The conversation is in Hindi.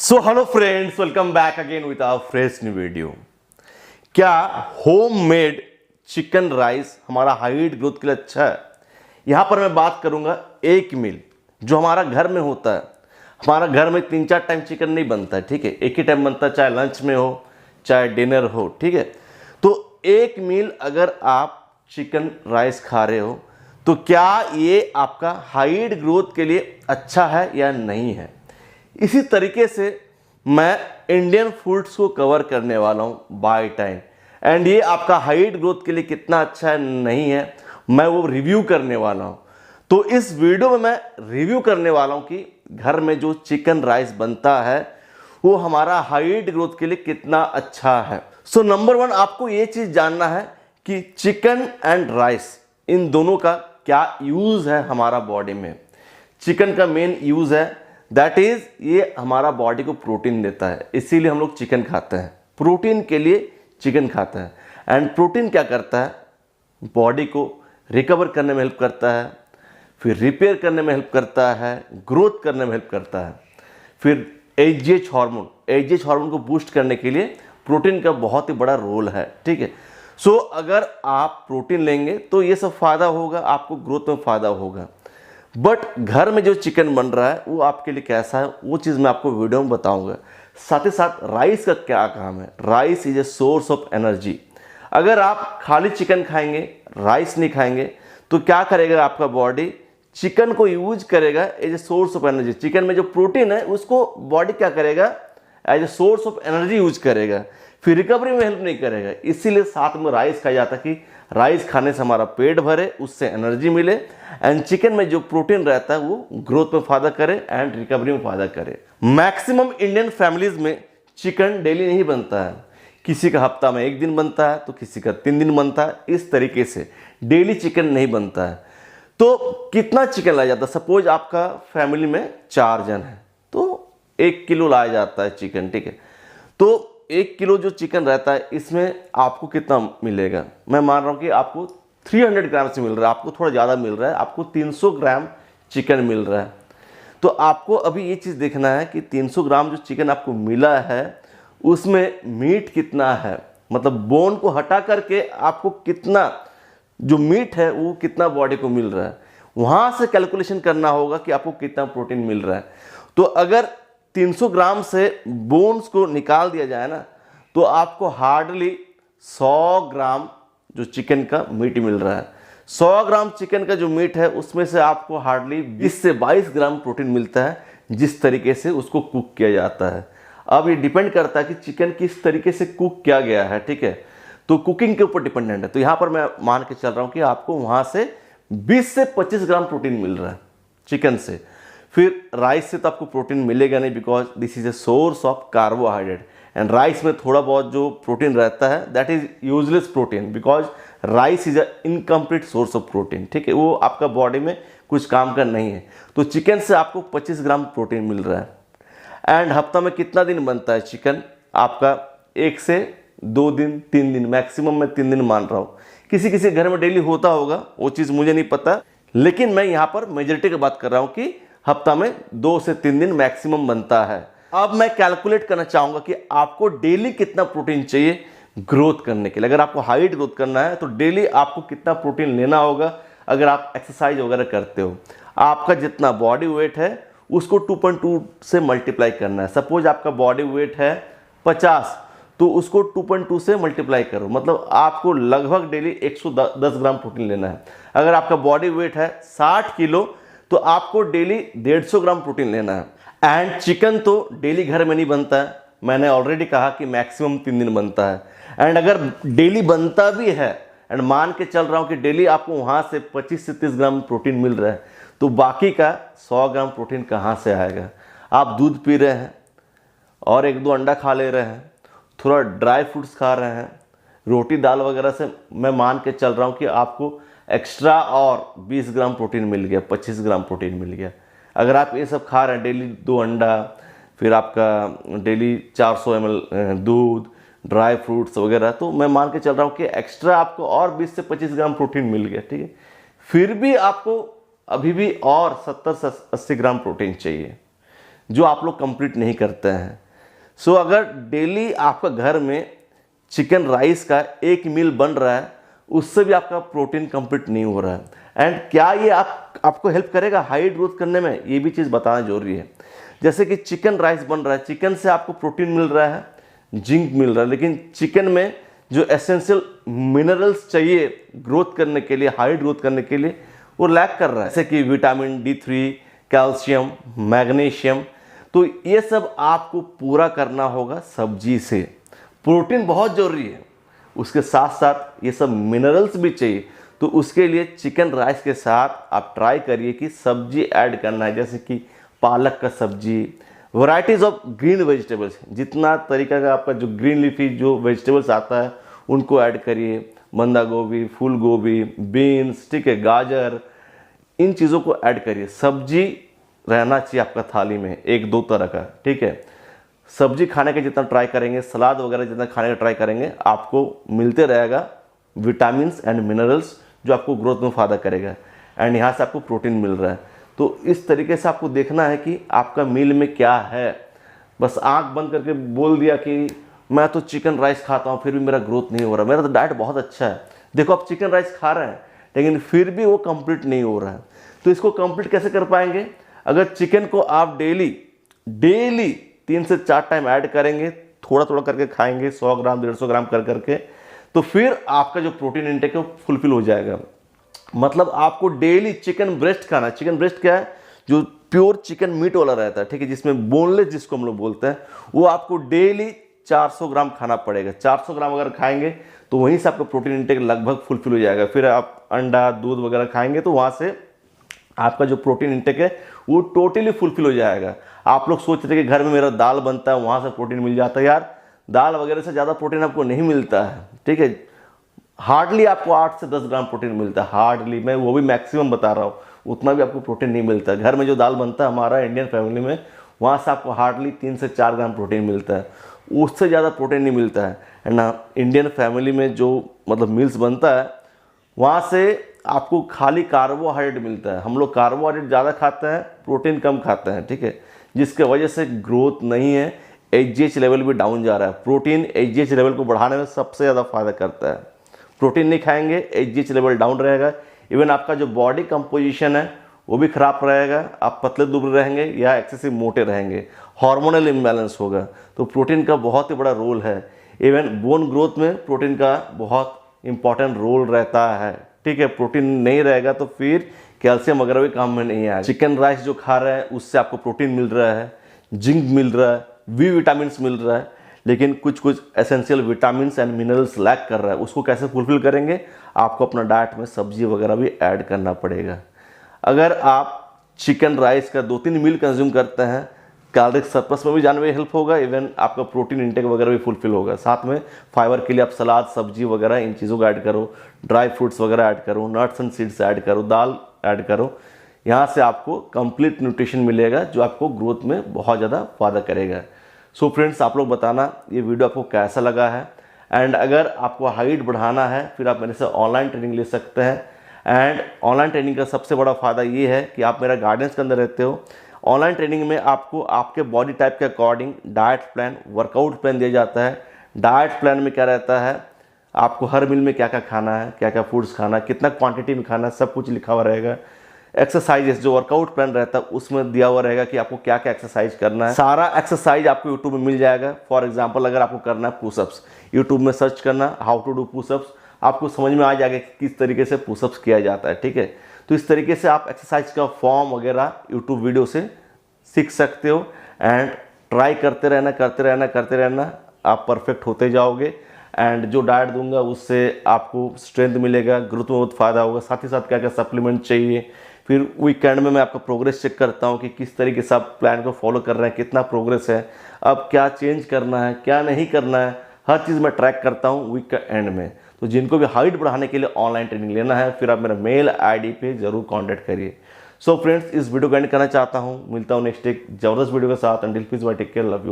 So hello friends, welcome back again with our fresh new video. क्या होममेड चिकन राइस हमारा हाइट ग्रोथ के लिए अच्छा है? यहां पर मैं बात करूंगा एक मील जो हमारा घर में होता है। हमारा घर में 3-4 टाइम चिकन नहीं बनता है, ठीक है, एक ही टाइम बनता है, चाहे लंच में हो चाहे डिनर हो, ठीक है। तो एक मील अगर आप चिकन राइस खा रहे हो तो क्या ये आपका हाइट ग्रोथ के लिए अच्छा है या नहीं है? इसी तरीके से मैं इंडियन फूड्स को कवर करने वाला हूं बाय टाइम, एंड ये आपका हाइट ग्रोथ के लिए कितना अच्छा है नहीं है मैं वो रिव्यू करने वाला हूं। तो इस वीडियो में मैं रिव्यू करने वाला हूं कि घर में जो चिकन राइस बनता है वो हमारा हाइट ग्रोथ के लिए कितना अच्छा है। सो नंबर 1 आपको ये चीज जानना है कि चिकन एंड राइस इन दोनों का क्या यूज है हमारा बॉडी में। चिकन का मेन यूज है दैट इज ये हमारा बॉडी को प्रोटीन देता है, इसीलिए हम लोग चिकन खाते हैं, प्रोटीन के लिए चिकन खाते हैं। एंड प्रोटीन क्या करता है, बॉडी को रिकवर करने में हेल्प करता है, फिर रिपेयर करने में हेल्प करता है, ग्रोथ करने में हेल्प करता है, फिर एजीएच हार्मोन को बूस्ट करने के लिए प्रोटीन का बहुत ही बड़ा रोल है, ठीक है। सो अगर आप प्रोटीन लेंगे तो ये सब फायदा होगा, आपको ग्रोथ में फायदा होगा। बट घर में जो चिकन बन रहा है वो आपके लिए कैसा है वो चीज़ मैं आपको वीडियो में बताऊंगा। साथ ही साथ राइस का क्या काम है, rice is a source of energy. अगर आप खाली चिकन खाएंगे, राइस नहीं खाएंगे, तो क्या करेगा आपका बॉडी, चिकन को यूज करेगा as a source of energy. Chicken में जो प्रोटीन है उसको बॉडी क्या करेगा, as a source of energy use करेगा, फिर रिकवरी में हेल्प नहीं करेगा। इसीलिए साथ में राइस खाया जाता है कि राइस खाने से हमारा पेट भरे, उससे एनर्जी मिले, एंड चिकन में जो प्रोटीन रहता है वो ग्रोथ में फायदा करे एंड रिकवरी में फायदा करे। मैक्सिमम इंडियन फैमिलीज में चिकन डेली नहीं बनता है, किसी का हफ्ता में 1 दिन बनता है तो किसी का 3 दिन बनता है, इस तरीके से डेली चिकन नहीं बनता है। तो कितना चिकन लाया जाता है, सपोज आपका फैमिली में 4 जन है तो 1 किलो लाया जाता है चिकन, ठीक है। तो 1 किलो जो चिकन रहता है इसमें आपको कितना मिलेगा, मैं मान रहा हूँ कि आपको 300 ग्राम से मिल रहा है, आपको थोड़ा ज़्यादा मिल रहा है, आपको 300 ग्राम चिकन मिल रहा है। तो आपको अभी ये चीज़ देखना है कि 300 ग्राम जो चिकन आपको मिला है उसमें मीट कितना है, मतलब बोन को हटा करके आपको कितना जो मीट है वो कितना बॉडी को मिल रहा है, वहाँ से कैलकुलेशन करना होगा कि आपको कितना प्रोटीन मिल रहा है। तो अगर 300 ग्राम से बोन्स को निकाल दिया जाए ना तो आपको हार्डली 100 ग्राम जो चिकन का मीट मिल रहा है। 100 ग्राम चिकन का जो मीट है उसमें से आपको हार्डली 20 से 22 ग्राम प्रोटीन मिलता है, जिस तरीके से उसको कुक किया जाता है। अब ये डिपेंड करता है कि चिकन किस तरीके से कुक किया गया है, ठीक है, तो कुकिंग के ऊपर डिपेंडेंट है। तो यहाँ पर मैं मान के चल रहा हूँ कि आपको वहाँ से 20 से 25 ग्राम प्रोटीन मिल रहा है चिकन से। फिर राइस से तो आपको प्रोटीन मिलेगा नहीं, because this is a source of carbohydrate, and rice में थोड़ा बहुत जो प्रोटीन रहता है that is useless protein, because rice is a incomplete source of protein, ठीक है, वो आपका बॉडी में कुछ काम का नहीं है। तो चिकन से आपको 25 ग्राम प्रोटीन मिल रहा है। एंड हफ्ता में कितना दिन बनता है चिकन आपका, 1 से 2 दिन 3 दिन, मैक्सिमम मैं 3 दिन मान रहा हूँ। किसी किसी घर में डेली होता होगा, वो चीज़ मुझे नहीं पता, लेकिन मैं यहाँ पर मेजॉरिटी की बात कर रहा हूँ कि हफ्ता में 2 से 3 दिन मैक्सिमम बनता है। अब मैं कैलकुलेट करना चाहूंगा कि आपको डेली कितना प्रोटीन चाहिए ग्रोथ करने के लिए। अगर आपको हाइट ग्रोथ करना है तो डेली आपको कितना प्रोटीन लेना होगा। अगर आप एक्सरसाइज वगैरह करते हो, आपका जितना बॉडी वेट है उसको 2.2 से मल्टीप्लाई करना है। सपोज आपका बॉडी वेट है 50 तो उसको 2.2 से मल्टीप्लाई करो, मतलब आपको लगभग डेली 110 ग्राम प्रोटीन लेना है। अगर आपका बॉडी वेट है 60 किलो तो आपको डेली 150 ग्राम प्रोटीन लेना है। एंड चिकन तो डेली घर में नहीं बनता है, मैंने ऑलरेडी कहा कि मैक्सिमम 3 दिन बनता है। एंड अगर डेली बनता भी है, एंड मान के चल रहा हूं कि डेली आपको वहां से 25 से 30 ग्राम प्रोटीन मिल रहा है, तो बाकी का 100 ग्राम प्रोटीन कहाँ से आएगा। आप दूध पी रहे हैं और 1-2 अंडा खा ले रहे हैं, थोड़ा ड्राई फ्रूट्स खा रहे हैं, रोटी दाल वगैरह से मैं मान के चल रहा हूँ कि आपको एक्स्ट्रा और 20 ग्राम प्रोटीन मिल गया, 25 ग्राम प्रोटीन मिल गया। अगर आप ये सब खा रहे हैं, डेली 2 अंडा, फिर आपका डेली 400 ml दूध, ड्राई फ्रूट्स वगैरह, तो मैं मान के चल रहा हूँ कि एक्स्ट्रा आपको और 20 से 25 ग्राम प्रोटीन मिल गया, ठीक है। फिर भी आपको अभी भी और 70 से 80 ग्राम प्रोटीन चाहिए। जो आप लोग कंप्लीट नहीं करते हैं। सो अगर डेली आपका घर में चिकन राइस का एक मील बन रहा है, उससे भी आपका प्रोटीन कंप्लीट नहीं हो रहा है। एंड क्या ये आपको हेल्प करेगा हाइट ग्रोथ करने में, ये भी चीज़ बताना जरूरी है। जैसे कि चिकन राइस बन रहा है, चिकन से आपको प्रोटीन मिल रहा है, जिंक मिल रहा है, लेकिन चिकन में जो एसेंशियल मिनरल्स चाहिए ग्रोथ करने के लिए, हाइट ग्रोथ करने के लिए, वो लैक कर रहा है, जैसे कि विटामिन D3, कैल्शियम, मैग्नीशियम। तो ये सब आपको पूरा करना होगा सब्जी से। प्रोटीन बहुत जरूरी है, उसके साथ साथ ये सब मिनरल्स भी चाहिए। तो उसके लिए चिकन राइस के साथ आप ट्राई करिए कि सब्जी ऐड करना है, जैसे कि पालक का सब्जी, वैरायटीज ऑफ ग्रीन वेजिटेबल्स, जितना तरीका का आपका जो ग्रीन लीफी जो वेजिटेबल्स आता है उनको ऐड करिए। बंदा गोभी, फूल गोभी, बीन्स, ठीक है, गाजर, इन चीज़ों को ऐड करिए। सब्जी रहना चाहिए आपका थाली में, एक दो तरह का, ठीक है। सब्जी खाने का जितना ट्राई करेंगे, सलाद वगैरह जितना खाने का ट्राई करेंगे, आपको मिलते रहेगा विटामिन्स एंड मिनरल्स जो आपको ग्रोथ में फ़ायदा करेगा। एंड यहाँ से आपको प्रोटीन मिल रहा है। तो इस तरीके से आपको देखना है कि आपका मील में क्या है। बस आंख बंद करके बोल दिया कि मैं तो चिकन राइस खाता हूँ फिर भी मेरा ग्रोथ नहीं हो रहा, मेरा तो डाइट बहुत अच्छा है। देखो आप चिकन राइस खा रहे हैं लेकिन फिर भी वो कंप्लीट नहीं हो रहा है। तो इसको कंप्लीट कैसे कर पाएंगे? अगर चिकन को आप डेली 3 से 4 टाइम ऐड करेंगे, थोड़ा थोड़ा करके खाएंगे, 100 ग्राम 150 ग्राम कर करके, तो फिर आपका जो प्रोटीन इंटेक है वो फुलफिल हो जाएगा। मतलब आपको डेली चिकन ब्रेस्ट खाना। चिकन ब्रेस्ट क्या है? जो प्योर चिकन मीट वाला रहता है, ठीक है, जिसमें बोनलेस जिसको हम लोग बोलते हैं, वो आपको डेली 400 ग्राम खाना पड़ेगा। 400 ग्राम अगर खाएंगे तो वहीं से आपका प्रोटीन इंटेक लगभग फुलफिल हो जाएगा। फिर आप अंडा, दूध वगैरह खाएंगे तो वहाँ से आपका जो प्रोटीन इंटेक है वो टोटली फुलफिल हो जाएगा। आप लोग सोच रहे कि घर में मेरा दाल बनता है वहाँ से प्रोटीन मिल जाता है, यार दाल वगैरह से ज़्यादा प्रोटीन आपको नहीं मिलता है, ठीक है। हार्डली आपको 8 से 10 ग्राम प्रोटीन मिलता है, हार्डली, मैं वो भी मैक्सिमम बता रहा हूँ, उतना भी आपको प्रोटीन नहीं मिलता है। घर में जो दाल बनता है हमारा इंडियन फैमिली में, वहाँ से आपको हार्डली 3 से 4 ग्राम प्रोटीन मिलता है, उससे ज़्यादा प्रोटीन नहीं मिलता है। एंड इंडियन फैमिली में जो मतलब मील्स बनता है वहाँ से आपको खाली कार्बोहाइड्रेट मिलता है। हम लोग कार्बोहाइड्रेट ज़्यादा खाते हैं, प्रोटीन कम खाते हैं, ठीक है, जिसके वजह से ग्रोथ नहीं है, HGH लेवल भी डाउन जा रहा है। प्रोटीन HGH लेवल को बढ़ाने में सबसे ज़्यादा फायदा करता है। प्रोटीन नहीं खाएंगे, HGH लेवल डाउन रहेगा, इवन आपका जो बॉडी कंपोजिशन है वो भी खराब रहेगा, आप पतले दुबले रहेंगे या एक्सेसिव मोटे रहेंगे, हार्मोनल इम्बैलेंस होगा। तो प्रोटीन का बहुत ही बड़ा रोल है। इवन बोन ग्रोथ में प्रोटीन का बहुत इंपॉर्टेंट रोल रहता है, ठीक है। प्रोटीन नहीं रहेगा तो फिर कैल्शियम वगैरह भी काम में नहीं आएगा। चिकन राइस जो खा रहे हैं उससे आपको प्रोटीन मिल रहा है, जिंक मिल रहा है, बी विटामिन्स मिल रहा है, लेकिन कुछ कुछ essential vitamins and minerals lack कर रहा है। उसको कैसे फुलफिल करेंगे? आपको अपना डाइट में सब्जी वगैरह भी ऐड करना पड़ेगा। अगर आप चिकन राइस का 2-3 मील कंज्यूम करते हैं, कैलोरिक सरप्लस में भी जाने में हेल्प होगा, इवन आपका प्रोटीन इंटेक वगैरह भी फुलफिल होगा। साथ में फाइबर के लिए आप सलाद, सब्जी वगैरह इन चीज़ों को ऐड करो, ड्राई फ्रूट्स वगैरह ऐड करो, नट्स एंड सीड्स ऐड करो, दाल ऐड करो। यहाँ से आपको कंप्लीट न्यूट्रिशन मिलेगा जो आपको ग्रोथ में बहुत ज़्यादा फायदा करेगा। सो फ्रेंड्स, आप लोग बताना ये वीडियो आपको कैसा लगा है। एंड अगर आपको हाइट बढ़ाना है फिर आप मेरे से ऑनलाइन ट्रेनिंग ले सकते हैं। एंड ऑनलाइन ट्रेनिंग का सबसे बड़ा फ़ायदा ये है कि आप मेरा गाइडेंस के अंदर रहते हो। ऑनलाइन ट्रेनिंग में आपको आपके बॉडी टाइप के according diet plan, workout plan दिया जाता है। डाइट प्लान में क्या रहता है, आपको हर मील में क्या क्या खाना है, क्या क्या फूड्स खाना है, कितना क्वांटिटी में खाना है, सब कुछ लिखा हुआ रहेगा। एक्सरसाइजेस जो वर्कआउट प्लान रहता है उसमें दिया हुआ रहेगा कि आपको क्या क्या एक्सरसाइज करना है। सारा एक्सरसाइज आपको यूट्यूब में मिल जाएगा। फॉर एग्जांपल अगर आपको करना है पुशअप्स, यूट्यूब में सर्च करना हाउ टू डू पुशअप्स, आपको समझ में आ जाएगा कि किस तरीके से पुशअप्स किया जाता है, ठीक है। तो इस तरीके से आप एक्सरसाइज का फॉर्म वगैरह यूट्यूब वीडियो से सीख सकते हो। एंड ट्राई करते रहना, आप परफेक्ट होते जाओगे। एंड जो डाइट दूंगा उससे आपको स्ट्रेंथ मिलेगा, ग्रोथ में बहुत फ़ायदा होगा। साथ ही साथ क्या क्या सप्लीमेंट चाहिए, फिर वीकेंड में मैं आपका प्रोग्रेस चेक करता हूँ कि किस तरीके से आप प्लान को फॉलो कर रहे हैं, कितना प्रोग्रेस है, अब क्या चेंज करना है, क्या नहीं करना है, हर चीज़ मैं ट्रैक करता हूँ वीक के एंड में। तो जिनको भी हाइट बढ़ाने के लिए ऑनलाइन ट्रेनिंग लेना है फिर आप मेरा मेल ID पे ज़रूर कॉन्टैक्ट करिए। सो फ्रेंड्स, इस वीडियो को एंड करना चाहता हूँ। मिलता हूँ नेक्स्ट एक ज़बरदस्त वीडियो के साथ। अंटिल फिर bye, take care, love you.